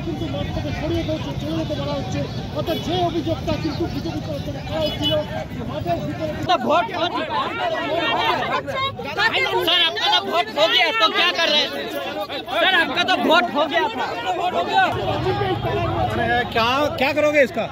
কিন্তু মাঠ থেকে সরিয়ে দিয়েছে, চলে যেতে বলা হচ্ছে। অর্থাৎ যে অভিযোগটা কিন্তু বিজেপি তরফে করা হচ্ছিল মাঠের ভিতরে ভোট सर आपका तो वोट हो गया तो क्या कर रहे हैं सर आपका तो वोट हो गया क्या करोगे इसका?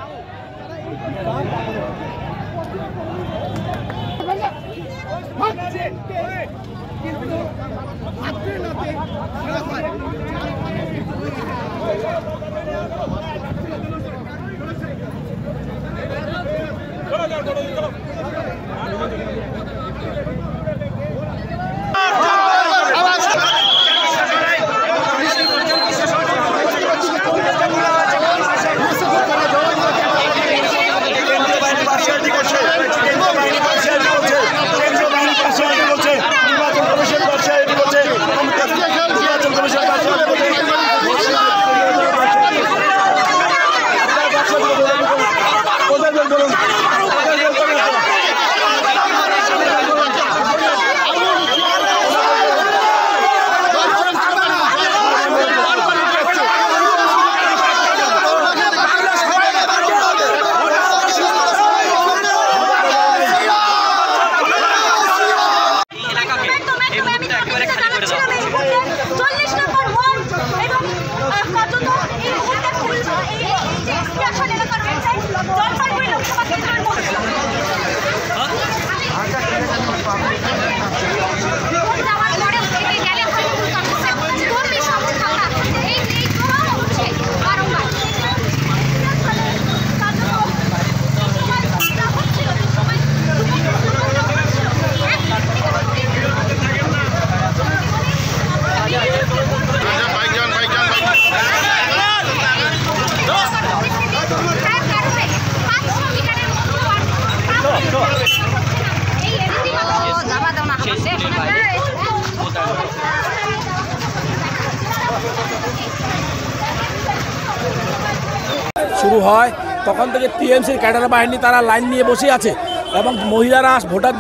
শুরু হয় তখন থেকে টিএমসির ক্যাডার বাহিনী তারা লাইন নিয়ে বসে আছে এবং মহিলারা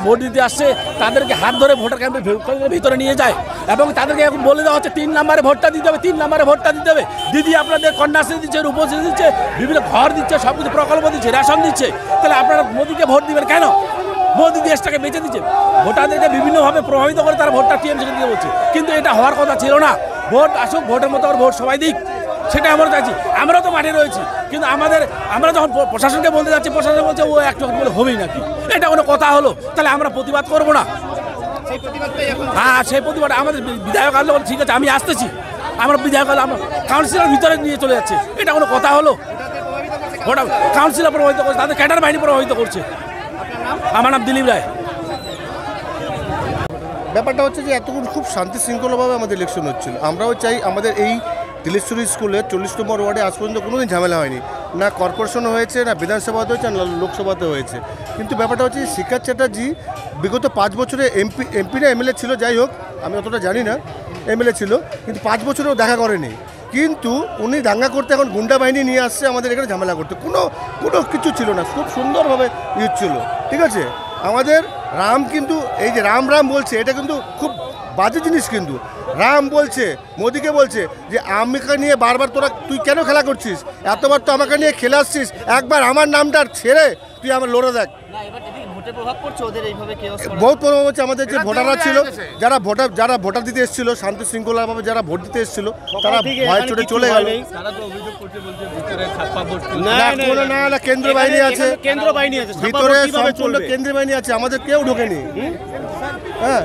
ভোট দিতে আসছে তাদেরকে হাত ধরে ভোটার ক্যাম্পের ভিতরে নিয়ে যায় এবং তাদেরকে এখন বলে দেওয়া হচ্ছে 3 নম্বরে ভোটটা দিতে হবে, 3 নম্বরে ভোটটা দিতে হবে। দিদি আপনাদের কন্যাশ্রী দিচ্ছে, রূপশ্রী দিচ্ছে, বিভিন্ন ঘর দিচ্ছে, সব কিছু প্রকল্প দিচ্ছে, রেশন দিচ্ছে, তাহলে আপনারা মোদিকে ভোট দিবেন কেন? মোদি দেশটাকে বেঁচে দিচ্ছে, ভোটারদেরকে বিভিন্নভাবে প্রভাবিত করে তারা ভোটটা টিএমসিকে দিয়ে বলছে, কিন্তু এটা হওয়ার কথা ছিল না। ভোট আসুক, ভোটের মতো ভোট সবাই দিক, সেটা আমরা চাইছি। আমরাও তো মাঠে রয়েছি, কিন্তু আমরা যখন প্রশাসনকে বলতে যাচ্ছি, প্রশাসন বলছে ও একটু বলে হবেই নাকি, এটা কোনো কথা হলো? তাহলে আমরা প্রতিবাদ করবো না? হ্যাঁ, সেই প্রতিবাদ আমাদের বিধায়ক আসলে বলে ঠিক আছে আমি আসতেছি, আমরা বিধায়ক আমরা কাউন্সিলর ভিতরে নিয়ে চলে যাচ্ছে, এটা কোনো কথা হলো? ভোট কাউন্সিলর প্রভাবিত করছে, তাদের ক্যাডার বাহিনী প্রভাবিত করছে। আমার নাম দিলীপ রায়। ব্যাপারটা হচ্ছে যে এতক্ষণ খুব শান্তি শৃঙ্খলাভাবে আমাদের ইলেকশন হচ্ছিল। আমরাও চাই আমাদের এই তিলেশ্বরী স্কুলে 40 নম্বর ওয়ার্ডে আজ পর্যন্ত কোনোদিন ঝামেলা হয়নি, না কর্পোরেশন হয়েছে, না বিধানসভাতে হয়েছে, না লোকসভাতে হয়েছে। কিন্তু ব্যাপারটা হচ্ছে শিক্ষা চ্যাটার্জি বিগত 5 বছরে এমপি না এমএলএ ছিল, যাই হোক আমি অতটা জানি না, এমএলএ ছিল, কিন্তু 5 বছরেও দেখা করেনি। কিন্তু উনি দাঙ্গা করতে এখন গুন্ডা বাহিনী নিয়ে আসছে আমাদের এখানে ঝামেলা করতে, কোনো কিছু ছিল না, খুব সুন্দরভাবে ইউজ ছিল। ঠিক আছে, আমাদের রাম কিন্তু এই যে রাম বলছে, এটা কিন্তু খুব বাজে জিনিস। কিন্তু রাম বলছে, মোদিকে বলছে যে আমাকে নিয়ে বারবার তুই কেন খেলা করছিস, এতবার তো আমাকে নিয়ে খেলে আসছিস, একবার আমার নামটা ছেড়ে তুই আমার লড়ে দেখ। বহুত প্রভাব হচ্ছে। আমাদের যে ভোটাররা ছিল, যারা ভোটার দিতে এসেছিল শান্তি শৃঙ্খলাভাবে, যারা ভোট দিতে এসেছিল, তারা ভয় চলে চলে গেল। না, কেন্দ্র বাহিনী আছে, ভিতরে সম্পূর্ণ কেন্দ্রীয় বাহিনী আছে, আমাদের কেউ ঢোকেনি।